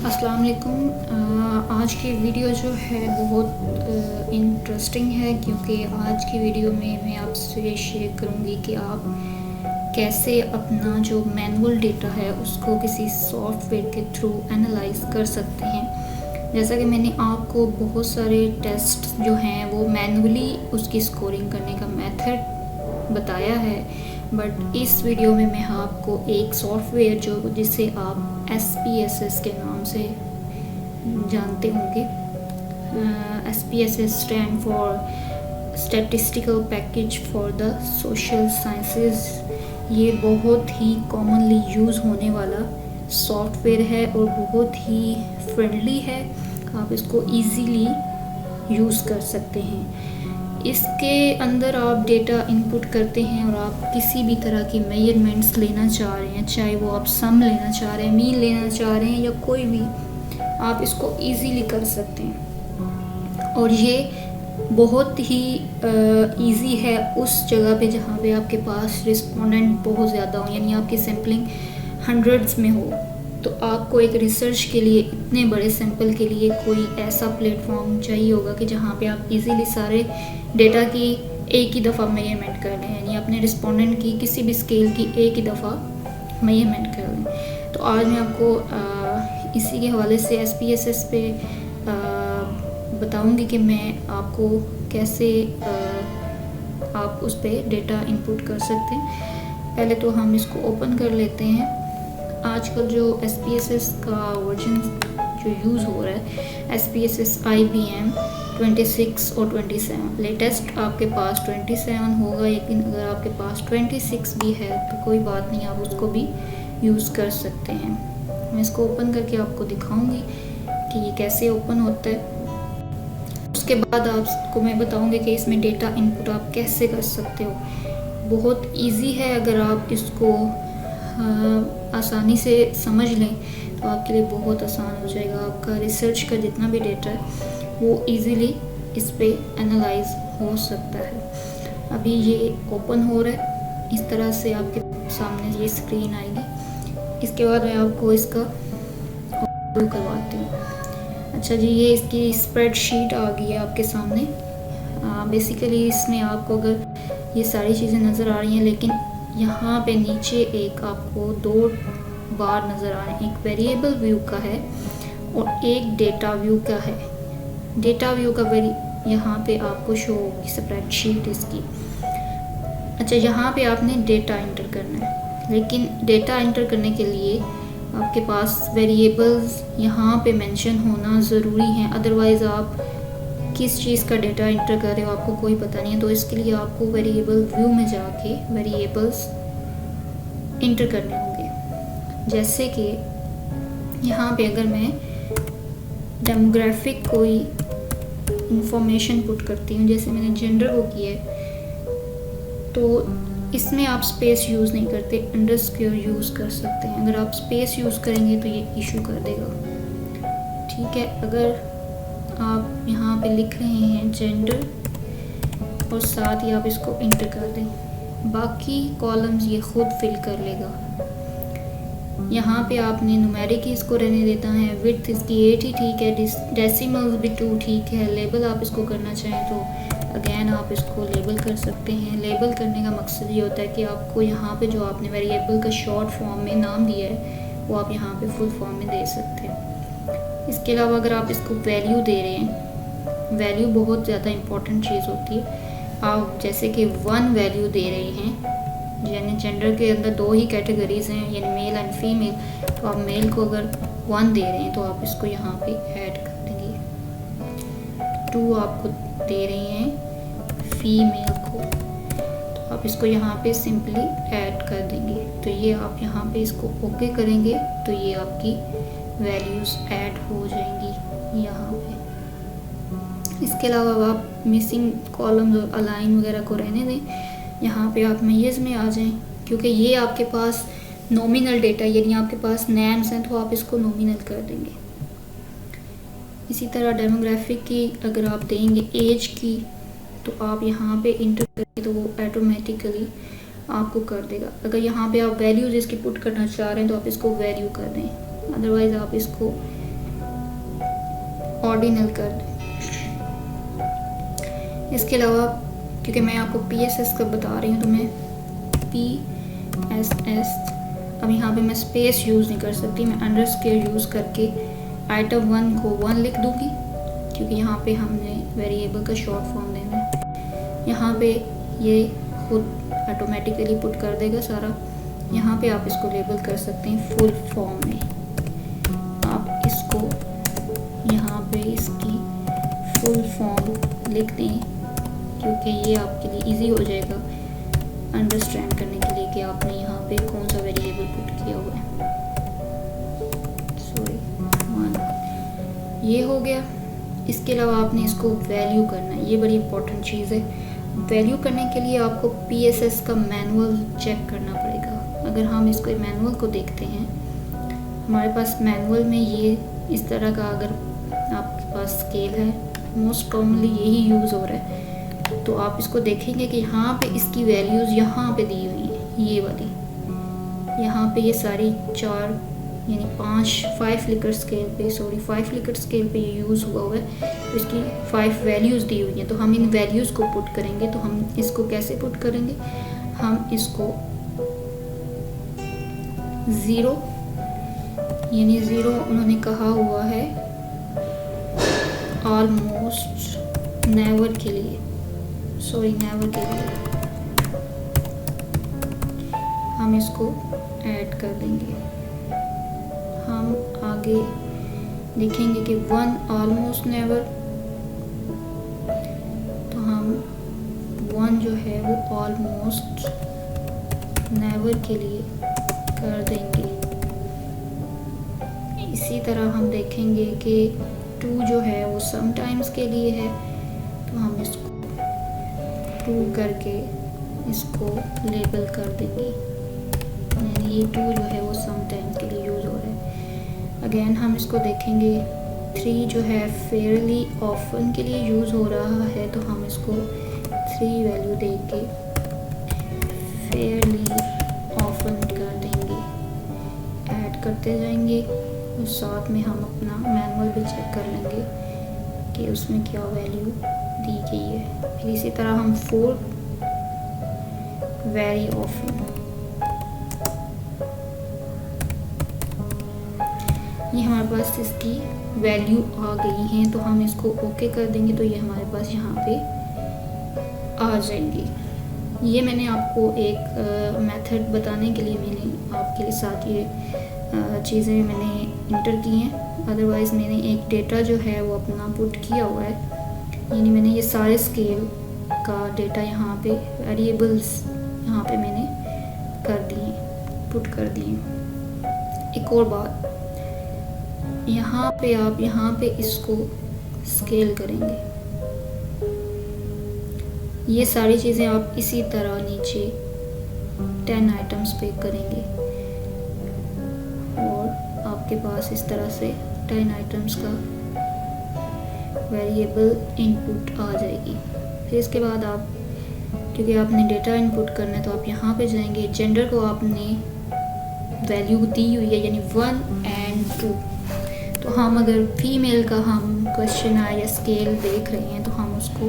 अस्सलाम वालेकुम। आज की वीडियो जो है बहुत इंटरेस्टिंग है क्योंकि आज की वीडियो में मैं आपसे शेयर करूँगी कि आप कैसे अपना जो मैनुअल डेटा है उसको किसी सॉफ्टवेयर के थ्रू एनालाइज कर सकते हैं। जैसा कि मैंने आपको बहुत सारे टेस्ट जो हैं वो मैनुअली उसकी स्कोरिंग करने का मेथड बताया है, बट इस वीडियो में मैं आपको एक सॉफ्टवेयर जिसे आप SPSS के नाम से जानते होंगे। SPSS stand for statistical package for the social sciences. ये बहुत ही कॉमनली यूज़ होने वाला सॉफ्टवेयर है और बहुत ही फ्रेंडली है। आप इसको इजीली यूज़ कर सकते हैं। इसके अंदर आप डेटा इनपुट करते हैं और आप किसी भी तरह की मेजरमेंट्स लेना चाह रहे हैं, चाहे वो आप सम लेना चाह रहे हैं, मीन लेना चाह रहे हैं या कोई भी, आप इसको इजीली कर सकते हैं। और ये बहुत ही इजी है उस जगह पे जहाँ पे आपके पास रिस्पोंडेंट बहुत ज़्यादा हो, यानी आपकी सैम्पलिंग हंड्रेड्स में हो। तो आपको एक रिसर्च के लिए इतने बड़े सैंपल के लिए कोई ऐसा प्लेटफॉर्म चाहिए होगा कि जहाँ पे आप इजीली सारे डेटा की एक ही दफ़ा मेजरमेंट कर लें, यानी अपने रिस्पोंडेंट की किसी भी स्केल की एक ही दफ़ा मेजरमेंट कर लें। तो आज मैं आपको इसी के हवाले से SPSS पे बताऊंगी कि मैं आपको कैसे आप उस पर डेटा इनपुट कर सकते हैं। पहले तो हम इसको ओपन कर लेते हैं। आजकल जो SPSS का वर्जन जो यूज़ हो रहा है SPSS IBM 26 और 27, लेटेस्ट आपके पास 27 होगा, लेकिन अगर आपके पास 26 भी है तो कोई बात नहीं, आप उसको भी यूज़ कर सकते हैं। मैं इसको ओपन करके आपको दिखाऊंगी कि ये कैसे ओपन होता है। उसके बाद आपको मैं बताऊंगी कि इसमें डेटा इनपुट आप कैसे कर सकते हो। बहुत ईजी है, अगर आप इसको आसानी से समझ लें तो आपके लिए बहुत आसान हो जाएगा। आपका रिसर्च का जितना भी डेटा है वो इजीली इस पे एनालाइज हो सकता है। अभी ये ओपन हो रहा है, इस तरह से आपके सामने ये स्क्रीन आएगी। इसके बाद मैं आपको इसका ओवरव्यू करवाती हूँ। अच्छा जी, ये इसकी स्प्रेडशीट आ गई है आपके सामने। बेसिकली इसमें आपको अगर ये सारी चीज़ें नज़र आ रही हैं, लेकिन यहाँ पे नीचे एक आपको दो बार नज़र आ रहे हैं, एक वेरिएबल व्यू का है और एक डेटा व्यू का है। डेटा व्यू का यहाँ पे आपको शो होगी स्प्रेडशीट इसकी। अच्छा, यहाँ पे आपने डेटा इंटर करना है, लेकिन डेटा इंटर करने के लिए आपके पास वेरिएबल्स यहाँ पे मेंशन होना ज़रूरी है, अदरवाइज़ आप किस चीज़ का डेटा इंटर कर रहे हो आपको कोई पता नहीं है। तो इसके लिए आपको वेरिएबल व्यू में जाके वेरिएबल्स इंटर करने होंगे। जैसे कि यहाँ पे अगर मैं डेमोग्राफिक कोई इंफॉर्मेशन पुट करती हूँ, जैसे मैंने जेंडर को किया है, तो इसमें आप स्पेस यूज़ नहीं करते, अंडरस्कोर यूज़ कर सकते हैं। अगर आप स्पेस यूज़ करेंगे तो ये इशू कर देगा, ठीक है। अगर आप यहाँ पे लिख रहे हैं जेंडर और साथ ही आप इसको इंटर कर दें, बाकी कॉलम्स ये खुद फिल कर लेगा। यहाँ पे आपने न्यूमेरिक इसको रहने देता है, विड्थ इसकी 8 ही ठीक है, डेसिमल्स भी 2 ठीक है। लेबल आप इसको करना चाहें तो अगेन आप इसको लेबल कर सकते हैं। लेबल करने का मकसद ये होता है कि आपको यहाँ पे जो आपने वेरिएबल का शॉर्ट फॉर्म में नाम दिया है वो आप यहाँ पे फुल फॉर्म में दे सकते हैं। इसके अलावा अगर आप इसको वैल्यू दे रहे हैं, वैल्यू बहुत ज़्यादा इम्पॉर्टेंट चीज़ होती है। आप जैसे कि 1 वैल्यू दे रहे हैं, यानी जेंडर के अंदर 2 ही कैटेगरीज हैं, यानी मेल एंड फीमेल, तो आप मेल को अगर 1 दे रहे हैं तो आप इसको यहाँ पे ऐड कर देंगे। 2 आपको दे रहे हैं फीमेल को, तो आप इसको यहाँ पे सिंपली ऐड कर देंगे। तो ये आप यहाँ पे इसको ओके करेंगे तो ये आपकी वैल्यूज़ ऐड हो जाएंगी यहाँ पे। इसके अलावा आप मिसिंग कॉलम्स और अलाइन वगैरह को रहने दें। यहाँ पे आप मेयर्स में आ जाएं, क्योंकि ये आपके पास नॉमिनल डेटा, यानी आपके पास नेम्स हैं तो आप इसको नॉमिनल कर देंगे। इसी तरह डेमोग्राफिक की अगर आप देंगे एज की, तो आप यहाँ पे इंटर करेंगे तो वो ऑटोमेटिकली आपको कर देगा। अगर यहाँ पे आप वैल्यूज इसकी पुट करना चाह रहे हैं तो आप इसको वैल्यू कर दें, अदरवाइज़ आप इसको ऑर्डिनल कर दें। इसके अलावा क्योंकि मैं आपको PSS का बता रही हूँ तो मैं PSS, अब यहाँ पे मैं स्पेस यूज़ नहीं कर सकती, मैं अंडरस्कोर यूज़ करके आइटम 1 को 1 लिख दूँगी क्योंकि यहाँ पे हमने वेरिएबल का शॉर्ट फॉर्म देना है। यहाँ पे ये खुद ऑटोमेटिकली पुट कर देगा सारा। यहाँ पे आप इसको लेबल कर सकते हैं फुल फॉर्म में। आप इसको यहाँ पे इसकी फुल फॉर्म लिख दें क्योंकि ये आपके लिए इजी हो जाएगा अंडरस्टैंड करने के लिए कि आपने यहाँ पे कौन सा वेरिएबल पुट किया हुआ है। सॉरी 1 ये हो गया। इसके अलावा आपने इसको वैल्यू करना है, ये बड़ी इंपॉर्टेंट चीज़ है। वैल्यू करने के लिए आपको PSS का मैनुअल चेक करना पड़ेगा। अगर हम इसको मैनुअल को देखते हैं, हमारे पास मैनुअल में ये इस तरह का अगर आपके पास स्केल है, मोस्ट कॉमनली यही यूज़ हो रहा है, तो आप इसको देखेंगे कि यहाँ पे इसकी वैल्यूज़ यहाँ पे दी हुई हैं, ये वाली यहाँ पे ये सारी 4 यानी 5 लिकर स्केल पे 5 लिकर स्केल पे ये यूज़ हुआ है। तो इसकी 5 वैल्यूज़ दी हुई हैं, तो हम इन वैल्यूज़ को पुट करेंगे। तो हम इसको कैसे पुट करेंगे, हम इसको 0 यानी 0 उन्होंने कहा हुआ है ऑलमोस्ट नेवर के लिए, नेवर के लिए हम इसको ऐड कर देंगे। हम आगे देखेंगे कि 1 ऑलमोस्ट नेवर, तो हम 1 जो है वो ऑलमोस्ट नेवर के लिए कर देंगे। इसी तरह हम देखेंगे कि 2 जो है वो समटाइम्स के लिए है, तो हम इसको 2 करके इसको लेबल कर देंगे, यानी ये 2 जो है वो समटाइम्स के लिए यूज़ हो रहा है। अगेन हम इसको देखेंगे 3 जो है फेयरली ऑफन के लिए यूज़ हो रहा है, तो हम इसको 3 वैल्यू दे के फेयरली ऑफन कर देंगे, ऐड करते जाएंगे और साथ में हम अपना मैनुअल भी चेक कर लेंगे कि उसमें क्या वैल्यू दी गई है। फिर इसी तरह हम 4 वेरी ऑफन, ये हमारे पास इसकी वैल्यू आ गई हैं, तो हम इसको ओके कर देंगे, तो ये हमारे पास यहाँ पे आ जाएंगी। ये मैंने आपको एक मेथड बताने के लिए मैंने आपके लिए साथ ये चीज़ें मैंने इंटर की हैं। अदरवाइज़ मैंने एक डेटा जो है वो अपना पुट किया हुआ है, यानी मैंने ये सारे स्केल का डेटा यहाँ पे वेरिएबल्स यहाँ पे मैंने कर दिए, पुट कर दिए। एक और बात, यहाँ पे आप यहाँ पे इसको स्केल करेंगे, ये सारी चीज़ें आप इसी तरह नीचे 10 आइटम्स पे करेंगे और आपके पास इस तरह से 10 आइटम्स का वेरिएबल इनपुट आ जाएगी। फिर इसके बाद आप, क्योंकि आपने डेटा इनपुट करना है, तो आप यहाँ पे जाएंगे, जेंडर को आपने वैल्यू दी हुई है यानी 1 और 2, तो हम अगर फीमेल का हम क्वेश्चन आए या स्केल देख रहे हैं तो हम उसको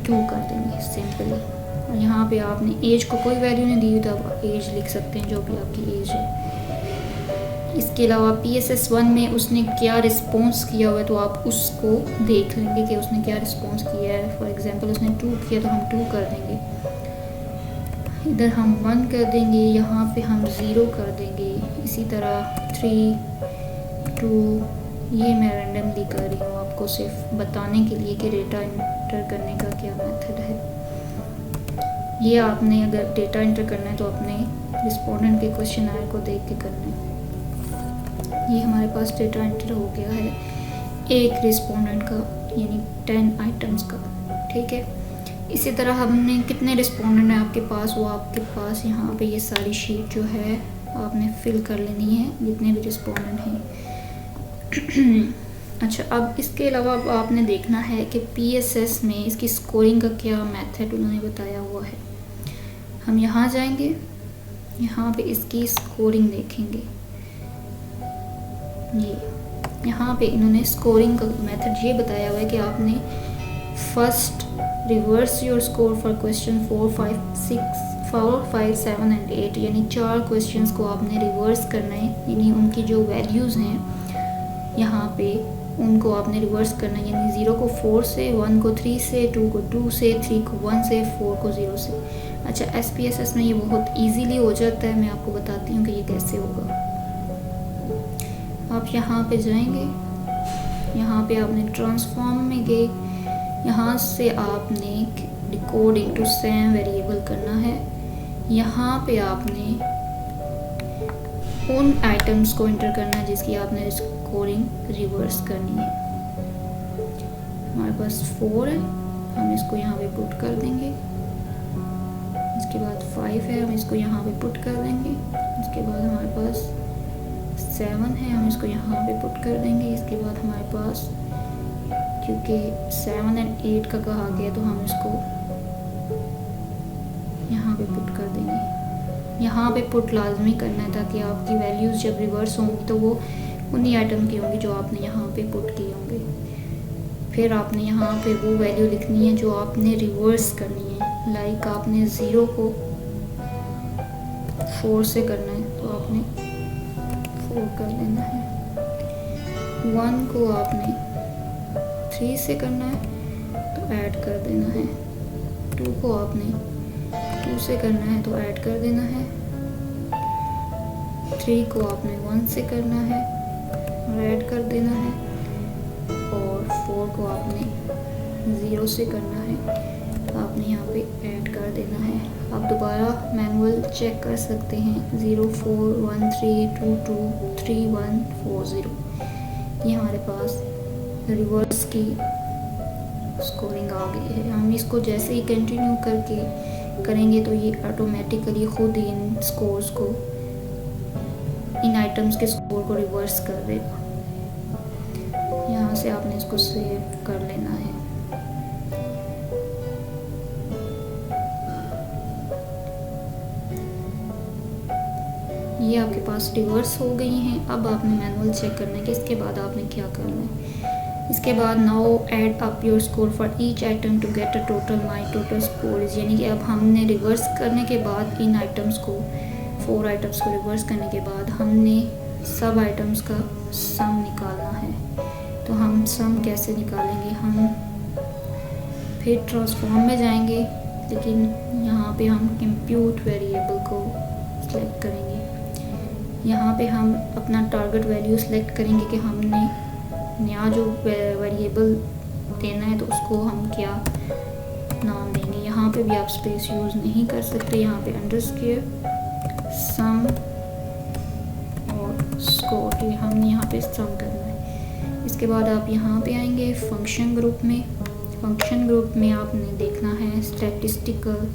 2 कर देंगे सिंपली। और यहाँ पे आपने एज को कोई वैल्यू नहीं दी हुई, तो आप एज लिख सकते हैं जो भी आपकी एज है। इसके अलावा PSS 1 में उसने क्या रिस्पॉन्स किया हुआ है, तो आप उसको देख लेंगे कि उसने क्या रिस्पॉन्स किया है। फॉर एग्जांपल उसने 2 किया तो हम 2 कर देंगे, इधर हम 1 कर देंगे, यहाँ पे हम 0 कर देंगे। इसी तरह 3, 2, ये मैं रैंडमली कर रही हूँ आपको सिर्फ बताने के लिए कि डेटा इंटर करने का क्या मेथड है। ये आपने अगर डेटा इंटर करना है तो अपने रिस्पोंडेंट के क्वेश्चन आयर को देख के करना है। ये हमारे पास डेटा एंटर हो गया है एक रिस्पोंडेंट का, यानी 10 आइटम्स का, ठीक है। इसी तरह हमने कितने रिस्पोंडेंट हैं आपके पास, वो आपके पास यहाँ पे ये सारी शीट जो है आपने फिल कर लेनी है, जितने भी रिस्पोंडेंट हैं। अच्छा, अब इसके अलावा अब आपने देखना है कि PSS में इसकी स्कोरिंग का क्या मेथड उन्होंने बताया हुआ है। हम यहाँ जाएंगे, यहाँ पे इसकी स्कोरिंग देखेंगे। ये यहाँ पे इन्होंने स्कोरिंग का मेथड ये बताया हुआ है कि आपने first reverse your score for question 4, 5, 7 and 8, यानी 4 क्वेश्चंस को आपने रिवर्स करना है, यानी उनकी जो वैल्यूज़ हैं यहाँ पे उनको आपने रिवर्स करना है, यानी 0 को 4 से, 1 को 3 से, 2 को 2 से, 3 को 1 से, 4 को 0 से। अच्छा, SPSS में ये बहुत इजीली हो जाता है, मैं आपको बताती हूँ कि ये कैसे होगा। आप यहाँ पे जाएंगे, यहाँ पे आपने ट्रांसफॉर्म में गए, यहाँ से आपने डिकोड इनटू सम वेरिएबल करना है। यहाँ पे आपने उन आइटम्स को इंटर करना है जिसकी आपने स्कोरिंग रिवर्स करनी है। हमारे पास 4 है, हम इसको यहाँ पे पुट कर देंगे। इसके बाद 5 है, हम इसको यहाँ पे पुट कर देंगे। इसके बाद हमारे पास 7 है, हम इसको यहाँ पे पुट कर देंगे। इसके बाद हमारे पास, क्योंकि 7 एंड 8 का कहा गया तो हम इसको यहाँ पे पुट कर देंगे। यहाँ पे पुट लाजमी करना है ताकि आपकी वैल्यूज़ जब रिवर्स होंगी तो वो उन्हीं आइटम की होंगी जो आपने यहाँ पे पुट किए होंगे। फिर आपने यहाँ पे वो वैल्यू लिखनी है जो आपने रिवर्स करनी है। लाइक आपने 0 को 4 से करना है तो आपने 4 कर लेना है। 1 को आपने 3 से करना है तो ऐड कर देना है। 2 को आपने 2 से करना है तो ऐड कर देना है। 3 को आपने 1 से करना है और ऐड कर देना है। और 4 को आपने 0 से करना है तो आपने यहाँ पे ऐड कर देना है। आप दोबारा मैनुअल चेक कर सकते हैं। 0 4 1 3 2 2 3 1 4 0, ये हमारे पास रिवर्स की स्कोरिंग आ गई है। हम इसको जैसे ही कंटिन्यू करके करेंगे तो ये ऑटोमेटिकली खुद ही इन स्कोर्स को, इन आइटम्स के स्कोर को रिवर्स कर देगा। यहाँ से आपने इसको सेव कर लेना है। ये आपके पास रिवर्स हो गई हैं। अब आपने मैनुअल चेक करना है कि इसके बाद आपने क्या करना है। इसके बाद now add up your score for each item to get a total my total score is, यानी कि अब हमने रिवर्स करने के बाद इन आइटम्स को, 4 आइटम्स को रिवर्स करने के बाद हमने सब आइटम्स का सम निकालना है। तो हम सम कैसे निकालेंगे, हम फिर ट्रांसफॉर्म में जाएंगे, लेकिन यहाँ पे हम कंप्यूट वेरिएबल को सिलेक्ट करेंगे। यहाँ पे हम अपना टारगेट वैल्यू सिलेक्ट करेंगे कि हमने नया जो वेरिएबल देना है तो उसको हम क्या नाम देंगे। यहाँ पे भी आप स्पेस यूज़ नहीं कर सकते। यहाँ पे अंडरस्कोर सम और स्कोर, ये हमने यहाँ पे सम करना है। इसके बाद आप यहाँ पे आएंगे फंक्शन ग्रुप में। फंक्शन ग्रुप में आपने देखना है स्टैटिस्टिकल,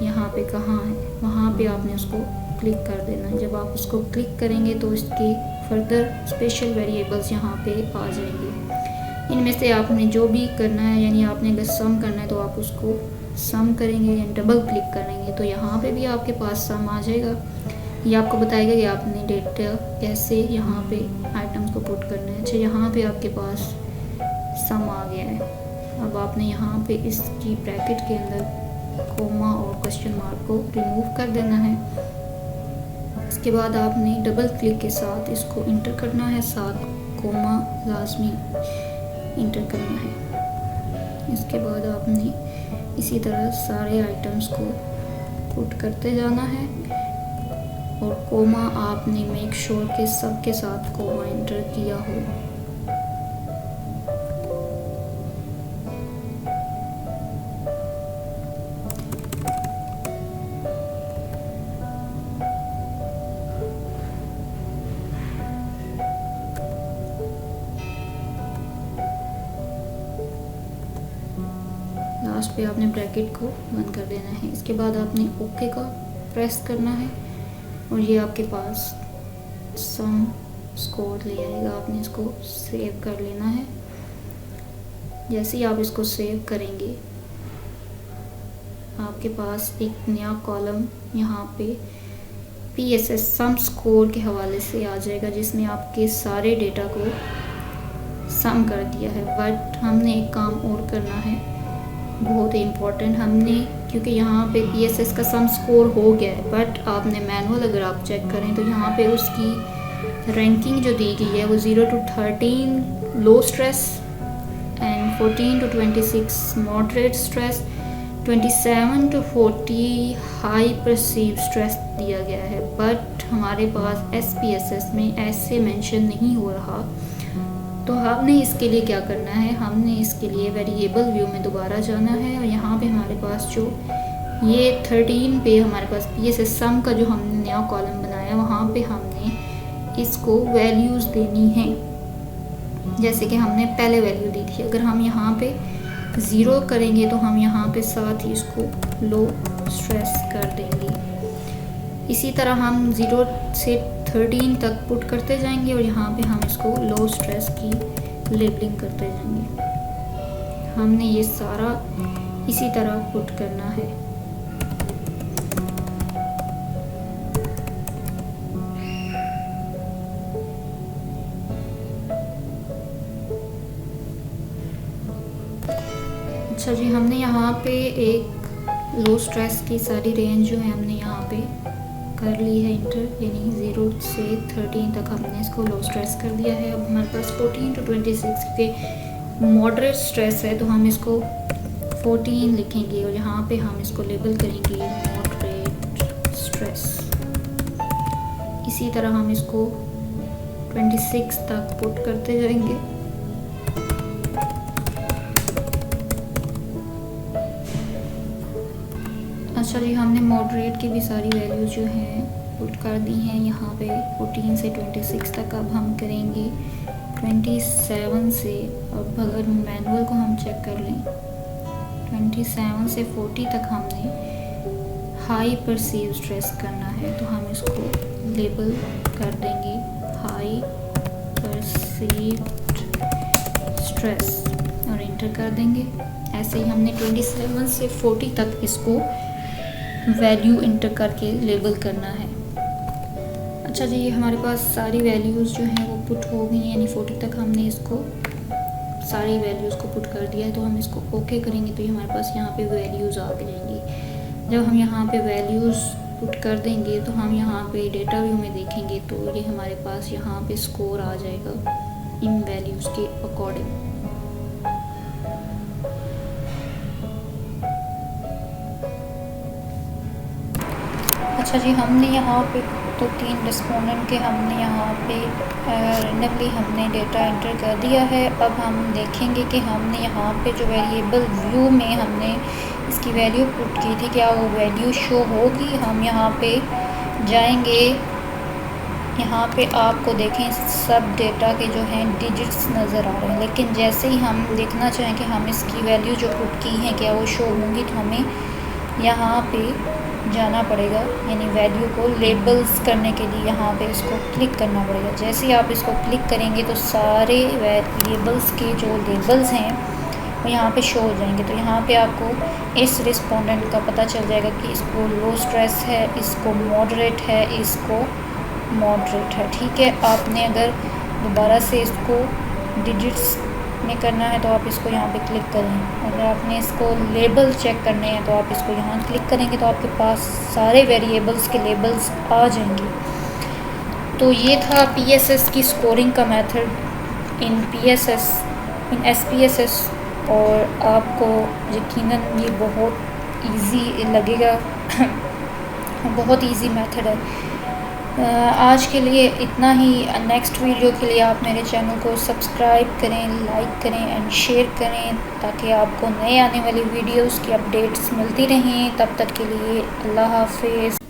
यहाँ पे कहाँ है, वहाँ पे आपने उसको क्लिक कर देना है। जब आप उसको क्लिक करेंगे तो इसके फर्दर स्पेशल वेरिएबल्स यहाँ पे आ जाएंगे। इनमें से आपने जो भी करना है, यानी आपने अगर सम करना है तो आप उसको सम करेंगे या डबल क्लिक करेंगे तो यहाँ पे भी आपके पास सम आ जाएगा। ये आपको बताएगा कि आपने डेटा कैसे यहाँ पे आइटम्स को पुट करना है। अच्छा, यहाँ पे आपके पास सम आ गया है। अब आपने यहाँ पे इसकी ब्रैकेट के अंदर कोमा और क्वेश्चन मार्क को रिमूव कर देना है। इसके बाद आपने डबल क्लिक के साथ इसको इंटर करना है, साथ कोमा लाजमी इंटर करना है। इसके बाद आपने इसी तरह सारे आइटम्स को पुट करते जाना है और कोमा आपने मेक श्योर के सब के साथ कोमा इंटर किया हो। लास्ट पे आपने ब्रैकेट को बंद कर देना है। इसके बाद आपने ओके का प्रेस करना है और ये आपके पास सम स्कोर ले आएगा। आपने इसको सेव कर लेना है। जैसे ही आप इसको सेव करेंगे आपके पास एक नया कॉलम यहाँ पे PSS सम स्कोर के हवाले से आ जाएगा, जिसमें आपके सारे डेटा को सम कर दिया है। बट हमने एक काम और करना है बहुत ही इम्पोर्टेंट, हमने क्योंकि यहाँ पे PSS का सम स्कोर हो गया है, बट आपने मैनुअल अगर आप चेक करें तो यहाँ पे उसकी रैंकिंग जो दी गई है वो 0 to 13 low stress and 14 to 26 moderate stress, 27 to 40 high perceive stress दिया गया है। बट हमारे पास SPSS में ऐसे मेंशन नहीं हो रहा, तो हमने इसके लिए क्या करना है, हमने इसके लिए वेरिएबल व्यू में दोबारा जाना है और यहाँ पे हमारे पास जो ये 13 पे हमारे पास PSS सम का जो हमने नया कॉलम बनाया, वहाँ पे हमने इसको वैल्यूज़ देनी है जैसे कि हमने पहले वैल्यू दी थी। अगर हम यहाँ पे 0 करेंगे तो हम यहाँ पे साथ ही इसको लो स्ट्रेस कर देंगे। इसी तरह हम 0 से 13 तक पुट करते जाएंगे और यहाँ पे हम इसको लो स्ट्रेस की लेबलिंग करते जाएंगे। हमने ये सारा इसी तरह पुट करना है। अच्छा जी, हमने यहाँ पे एक लो स्ट्रेस की सारी रेंज जो है हमने यहाँ पे कर ली है इंटर, यानी 0 से 13 तक हमने इसको लो स्ट्रेस कर दिया है। अब हमारे पास 14 to 26 के मॉडरेट स्ट्रेस है, तो हम इसको 14 लिखेंगे और यहाँ पे हम इसको लेबल करेंगे मॉडरेट स्ट्रेस। इसी तरह हम इसको 26 तक पुट करते जाएंगे। अच्छा जी, हमने मॉडरेट की भी सारी वैल्यूज जो हैं पुट कर दी हैं यहाँ पे 14 से 26 तक। अब हम करेंगे 27 से, अब अगर मैनुअल को हम चेक कर लें 27 से 40 तक हमने हाई परसीव स्ट्रेस करना है, तो हम इसको लेबल कर देंगे हाई परसीव्ड स्ट्रेस और इंटर कर देंगे। ऐसे ही हमने 27 से 40 तक इसको वैल्यू इंटर करके लेबल करना है। अच्छा जी, ये हमारे पास सारी वैल्यूज़ जो हैं वो पुट हो गई हैं, यानी 40 तक हमने इसको सारी वैल्यूज़ को पुट कर दिया है। तो हम इसको ओके करेंगे तो ये हमारे पास यहाँ पे वैल्यूज़ आ जाएंगी। जब हम यहाँ पे वैल्यूज़ पुट कर देंगे तो हम यहाँ पे डेटा व्यू में देखेंगे तो ये हमारे पास यहाँ पे स्कोर आ जाएगा इन वैल्यूज़ के अकॉर्डिंग। अच्छा जी, हमने यहाँ पे तो 3 रिस्पोंडेंट के हमने यहाँ पे रैंडमली हमने डेटा एंटर कर दिया है। अब हम देखेंगे कि हमने यहाँ पे जो वेरिएबल व्यू में हमने इसकी वैल्यू पुट की थी, क्या वो वैल्यू शो होगी। हम यहाँ पे जाएंगे, यहाँ पे आपको देखें सब डेटा के जो हैं डिजिट्स नज़र आ रहे हैं, लेकिन जैसे ही हम देखना चाहें कि हम इसकी वैल्यू जो पुट की हैं क्या वो शो होंगी, तो हमें यहाँ पे जाना पड़ेगा, यानी वैल्यू को लेबल्स करने के लिए यहाँ पे इसको क्लिक करना पड़ेगा। जैसे ही आप इसको क्लिक करेंगे तो सारे वेरिएबल्स के जो लेबल्स हैं वो यहाँ पे शो हो जाएंगे। तो यहाँ पे आपको इस रिस्पोंडेंट का पता चल जाएगा कि इसको लो स्ट्रेस है, इसको मॉडरेट है, इसको मॉडरेट है। ठीक है, आपने अगर दोबारा से इसको डिजिट्स में करना है तो आप इसको यहाँ पे क्लिक करें। अगर आपने इसको लेबल चेक करने हैं तो आप इसको यहाँ क्लिक करेंगे तो आपके पास सारे वेरिएबल्स के लेबल्स आ जाएंगे। तो ये था PSS की स्कोरिंग का मेथड इन SPSS, और आपको यकीनन ये बहुत इजी लगेगा बहुत इजी मेथड है। आज के लिए इतना ही। नेक्स्ट वीडियो के लिए आप मेरे चैनल को सब्सक्राइब करें, लाइक करें एंड शेयर करें, ताकि आपको नए आने वाली वीडियोस की अपडेट्स मिलती रहें। तब तक के लिए अल्लाह हाफिज़।